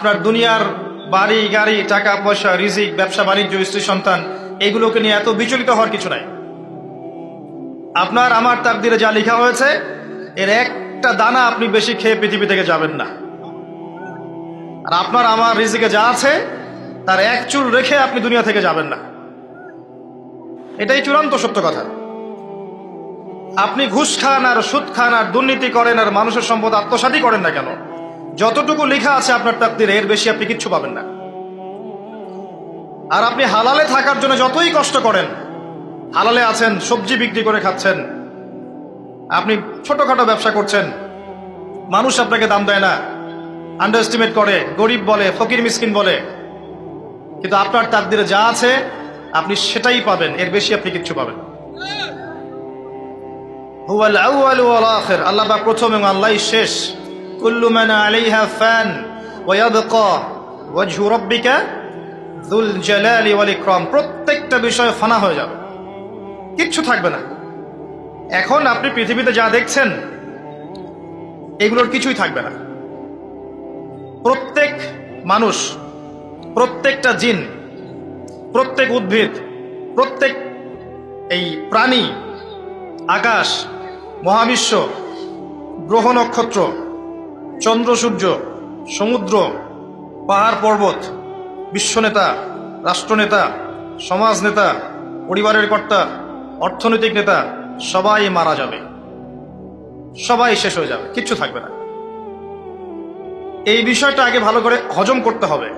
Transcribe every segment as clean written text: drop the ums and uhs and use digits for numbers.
আপনার দুনিয়ার বাড়ি গাড়ি টাকা পয়সা রিজিক ব্যবসা বাণিজ্য স্ত্রী সন্তান এইগুলোকে নিয়ে এত বিচলিত হওয়ার কিছু নাই। আপনার আমার তাকদিরে যা লেখা হয়েছে এর একটা দানা আপনি বেশি খেয়ে পৃথিবী থেকে যাবেন না। আর আপনার আমার রিজিকে যা আছে তার এক চুল রেখে আপনি দুনিয়া থেকে যাবেন না। এটাই চূড়ান্ত সত্য কথা। আপনি ঘুষ খান আর সুদ খান আর দুর্নীতি করেন আর মানুষের সম্পদ আত্মসাৎই করেন না কেন, যতটুকু লেখা আছে আপনার তাকদিরে এর বেশি আপনি কিচ্ছু পাবেন না। আর আপনি হালালে থাকার জন্য যতই কষ্ট করেন, হালালে আছেন, সবজি বিক্রি করে খাচ্ছেন, আপনি ছোটখাটো ব্যবসা করছেন, মানুষ আপনাকে দাম দেয় না, আন্ডার এস্টিমেট করে, গরিব বলে, ফকির মিসকিন বলে, কিন্তু আপনার তাকদিরে যা আছে আপনি সেটাই পাবেন, এর বেশি আপনি কিচ্ছু পাবেন। হুয়াল আউয়ালু ওয়াল আখির, আল্লাহ পাক প্রথম এবং আল্লাহই শেষ। কুল্লু মান আলাইহা ফান ওয়া ইয়াবকা ওয়াজহু রাব্বিকা যুল জালালি ওয়াল ইকরাম। প্রত্যেকটা বিষয় ফানা হয়ে যাবে, কিচ্ছু থাকবে না। এখন আপনি পৃথিবীতে যা দেখছেন এগুলোর কিছুই থাকবে না। প্রত্যেক মানুষ, প্রত্যেকটা জিন, প্রত্যেক উদ্ভিদ, প্রত্যেক এই প্রাণী, আকাশ, মহাবিশ্ব, গ্রহ নক্ষত্র, চন্দ্র সূর্য, সমুদ্র, পাহাড় পর্বত, বিশ্বনেতা, রাষ্ট্রনেতা, সমাজ নেতা, পরিবারের কর্তা, অর্থনৈতিক নেতা, সবাই মারা যাবে, সবাই শেষ হয়ে যাবে, কিচ্ছু থাকবে না। এই বিষয়টা আগে ভালো করে হজম করতে হবে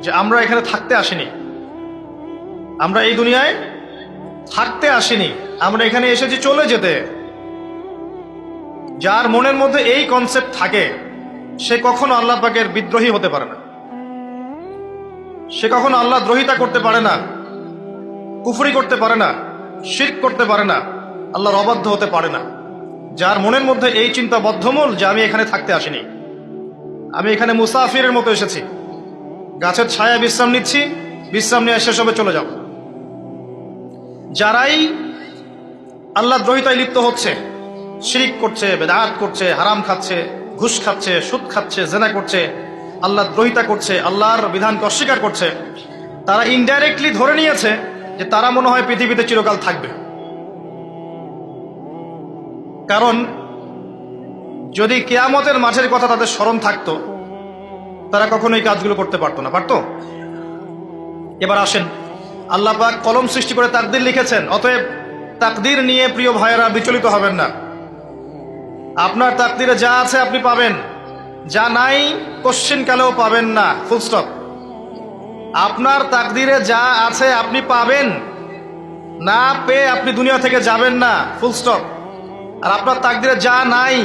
যে আমরা এখানে থাকতে আসিনি, আমরা এই দুনিয়ায় থাকতে আসিনি, আমরা এখানে এসেছি চলে যেতে। যার মনের মধ্যে এই কনসেপ্ট থাকে সে কখনো আল্লাহ পাকের বিদ্রোহী হতে পারে না, সে কখনো আল্লাহ দ্রোহিতা করতে পারে না, কুফরি করতে পারে না, শিরক করতে পারে না, আল্লাহর অবাধ্য হতে পারে না। যার মনের মধ্যে এই চিন্তা বদ্ধমূল যে আমি এখানে থাকতে আসিনি, আমি এখানে মুসাফিরের মতো এসেছি, গাছের ছায়া বিশ্রাম নিচ্ছি, বিশ্রাম নিয়ে শেষ হবে চলে যাব। যারাই আল্লাহ দ্রোহিতায় লিপ্ত হচ্ছে, শিরিক করছে, বেদাত করছে, হারাম খাচ্ছে, ঘুষ খাচ্ছে, সুদ খাচ্ছে, জেনা করছে, আল্লাহ দ্রোহিতা করছে, আল্লাহর বিধানকে অস্বীকার করছে, তারা ইনডাইরেক্টলি ধরে নিয়েছে যে তারা মনে হয় পৃথিবীতে চিরকাল থাকবে। কারণ যদি কিয়ামতের মাঝের কথা তাদের স্মরণ থাকতো তারা কখনো এই কাজগুলো করতে পারতো না, পারতো? এবার আসেন, আল্লাহ পাক কলম সৃষ্টি করে তাকদীর লিখেছেন, অতএব তাকদীর নিয়ে প্রিয় ভাইয়েরা বিচলিত হবেন না। আপনার তাকদীরে যা আছে আপনি পাবেন, যা নাই কোশ্চিন কালেও পাবেন না, ফুল স্টপ। আপনার তাকদীরে যা আছে আপনি পাবেন, না পেয়ে আপনি দুনিয়া থেকে যাবেন না, ফুল স্টপ। আর আপনার তাকদীরে যা নাই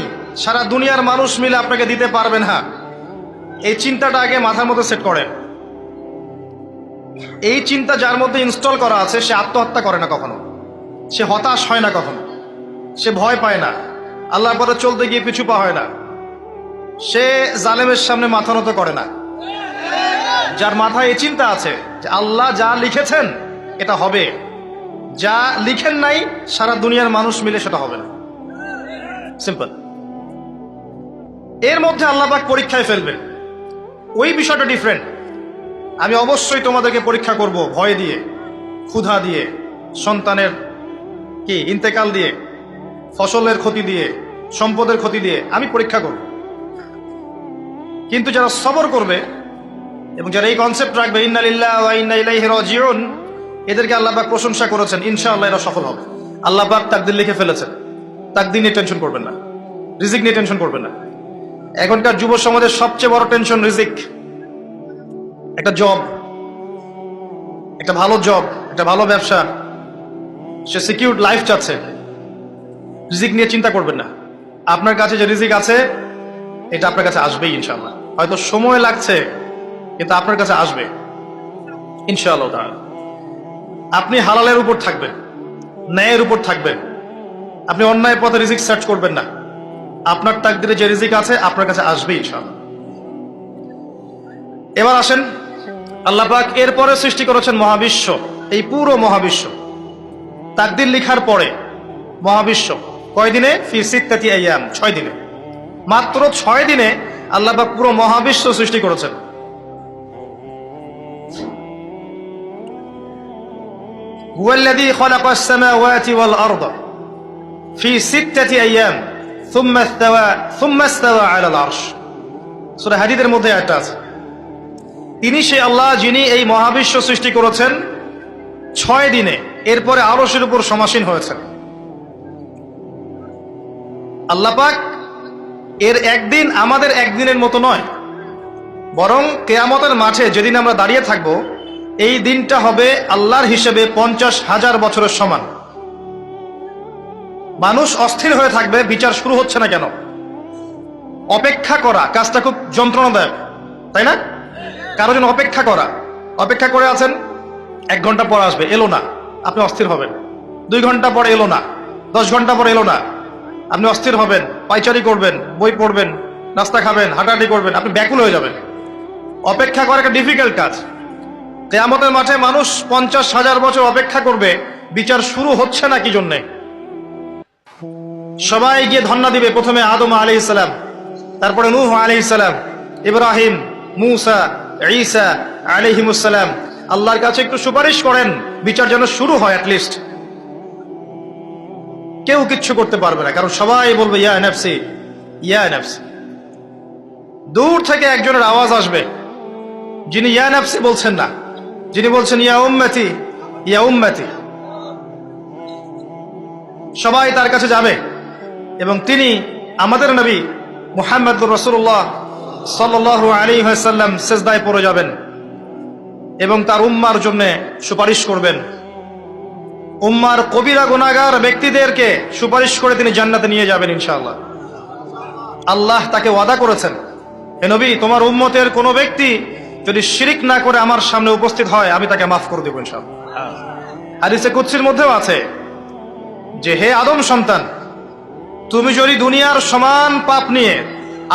সারা দুনিয়ার মানুষ মিলে আপনাকে দিতে পারবেন না, এই চিন্তাটা আগে মাথার মধ্যে সেট করেন। এই চিন্তা যার মধ্যে ইনস্টল করা আছে সে আত্মহত্যা করে না কখনো, সে হতাশ হয় না কখনো, সে ভয় পায় না, আল্লাহর পথে চলতে গিয়ে পিছু পা হয় না, সে জালেমের সামনে মাথা নত করে না। যার মাথায় এই চিন্তা আছে যে আল্লাহ যা লিখেছেন এটা হবে, যা লিখেন নাই সারা দুনিয়ার মানুষ মিলে সেটা হবে না, সিম্পল। এর মধ্যে আল্লাহ পাক পরীক্ষায় ফেলবেন, ওই বিষয়টা ডিফারেন্ট। আমি অবশ্যই তোমাদেরকে পরীক্ষা করব ভয় দিয়ে, ক্ষুধা দিয়ে, সন্তানের ইন্তেকাল দিয়ে, ফসলের ক্ষতি দিয়ে, সম্পদের ক্ষতি দিয়ে আমি পরীক্ষা করব। কিন্তু যারা সবর করবে এবং যারা এই কনসেপ্ট রাখবে ইন্না লিল্লাহি ওয়া ইন্না ইলাইহি রাজিউন, এদেরকে আল্লাহ পাক প্রশংসা করেছেন, ইনশাআল্লাহ এরা সফল হবে। আল্লাহ পাক তাকদীর লিখে ফেলেছেন, তাকদীর নিয়ে টেনশন করবেন না, রিজিক নিয়ে টেনশন করবেন না। এখনকার যুব সমাজের সবচেয়ে বড় টেনশন রিজিক। একটা জব, একটা ভালো জব, একটা ভালো ব্যবসা, সে সিকিউর লাইফ চাচ্ছে, রিজিক নিয়ে চিন্তা করবেন না। আপনার কাছে যে রিজিক আছে এটা আপনার কাছে আসবেই ইনশাআল্লাহ, হয়তো সময় লাগছে কিন্তু আপনার কাছে আসবে ইনশাআল্লাহ তাআলা। আপনি হালালের উপর থাকবেন, ন্যায়ের উপর থাকবেন, আপনি অন্যায় পথে রিজিক সার্চ করবেন না। আপনার তাকদিরে যে রিজিক আছে আপনার কাছে আসবে ইনশাআল্লাহ। এবার আসেন, আল্লাহ পাক এরপরে সৃষ্টি করেছেন মহাবিশ্ব, এই পুরো মহাবিশ্ব। তাকদির লিখার পরে মহাবিশ্ব কয় দিনে? ফি সিত্তাতি আইয়াম, 6 দিনে। মাত্র 6 দিনে আল্লাহ পাক পুরো মহাবিশ্ব সৃষ্টি করেছেন। হুয়াল্লাযী খালাকাস সামাওয়াতি ওয়াল আরদা ফি সিত্তাতি আইয়াম সুম্মা ইস্তাওয়া আলাল আরশ। সূরা হাদীদের মধ্যে একটা আছে, তিনি সেই আল্লাহ যিনি এই মহাবিশ্ব সৃষ্টি করেছেন 6 দিনে, এরপরে আরশের উপর সমাসীন হয়েছেন। আল্লাহ পাক এর একদিন আমাদের একদিনের মতো নয়, বরং কিয়ামতের মাঠে যেদিন আমরা দাঁড়িয়ে থাকব, এই দিনটা হবে আল্লাহর হিসেবে 50,000 বছরের সমান। মানুষ অস্থির হয়ে থাকবে, বিচার শুরু হচ্ছে না কেন। অপেক্ষা করা কাজটা খুব যন্ত্রণাদায়ক, তাই না? কারো জন্য অপেক্ষা করে আছেন, 1 ঘন্টা পর আসবে, এলো না, আপনি অস্থির হবেন। 2 ঘন্টা পর এলো না, 10 ঘন্টা পর এলো না, আপনি অস্থির হবেন, পাইচারি করবেন, বই পড়বেন, নাস্তা খাবেন, হাঁটাহাঁটি করবেন, আপনি ব্যাকুল হয়ে যাবেন। অপেক্ষা করা একটা ডিফিকাল্ট কাজ। কিয়ামতের মাঠে মানুষ 50,000 বছর অপেক্ষা করবে, বিচার শুরু হচ্ছে না কি জন্যে। সবাই গিয়ে ধন্না দিবে, প্রথমে আদম আলাইহিস সালাম, তারপরে নূহ আলাইহিস সালাম, ইব্রাহিম, মূসা, ঈসা আলাইহিমুস সালাম। আল্লাহর কাছে একটু সুপারিশ করেন, বিচার যেন শুরু হয় অ্যাটলিস্ট। কেউ কিচ্ছু করতে পারবে না, কারণ সবাই বলবে ইয়া নাফসি ইয়া নাফসি। দূর থেকে একজনের আওয়াজ আসবে, যিনি ইয়া নাফসি বলছেন না, যিনি বলছেন ইয়া উম্মতি ইয়া উম্মতি। সবাই তার কাছে যাবে এবং তিনি আমাদের নবী মুহাম্মদুর রাসূলুল্লাহ সাল্লাল্লাহু আলাইহি ওয়াসাল্লাম সিজদায় পড়ে যাবেন এবং তার উম্মার জন্য সুপারিশ করবেন। উম্মার কবিরা গুনাহগার ব্যক্তিদেরকে সুপারিশ করে তিনি জান্নাতে নিয়ে যাবেন ইনশাআল্লাহ। আল্লাহ তাকে ওয়াদা করেছেন, হে নবী, তোমার উম্মতের কোনো ব্যক্তি যদি শিরিক না করে আমার সামনে উপস্থিত হয়, আমি তাকে মাফ করে দেব ইনশাআল্লাহ। হাদিসে কুদসির মধ্যেও আছে যে, হে আদম সন্তান, তুমি যদি দুনিয়ার সমান পাপ নিয়ে,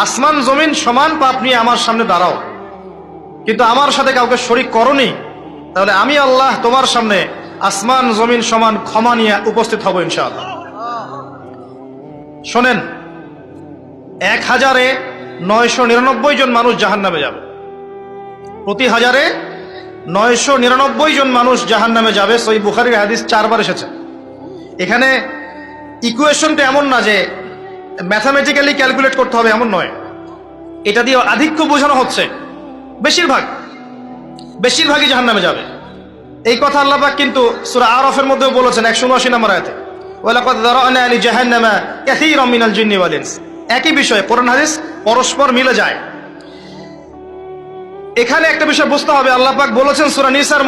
আসমান জমিন সমান পাপ নিয়ে আমার সামনে দাঁড়াও, কিন্তু আমার সাথে কাউকে শরিক করনি, তাহলে আমি আল্লাহ তোমার সামনে আসমান জমিন সমান ক্ষমা নিয়ে উপস্থিত হব ইনশাআল্লাহ। শোনেন, 1,999 জন মানুষ জাহান্নামে যাবে, প্রতি 1000-এ 999 জন মানুষ জাহান্নামে যাবে। সহিহ বুখারীর হাদিস 4 বার এসেছে। এখানে ইকুয়েশনটা এমন না যে ম্যাথামেটিক্যালি ক্যালকুলেট করতে হবে, এমন নয়। এটা দিয়ে আধিক্য বোঝানো হচ্ছে, বেশিরভাগই জাহান্নামে যাবে। এই কথা আল্লাহ পাক কিন্তু সূরা আরাফের মধ্যেও বলেছেন 179 নম্বর আয়াতে, ওয়ালাকাদ যারানা লি জাহান্নামা কাসীরাম মিনাল জিন্নি ওয়াল ইনস। একই বিষয়, কোরআন হাদিস পরস্পর মিলে যায়। এখানে একটা বিষয় বুঝতে হবে, আল্লাহ পাক বলেছেন সূরা নিসার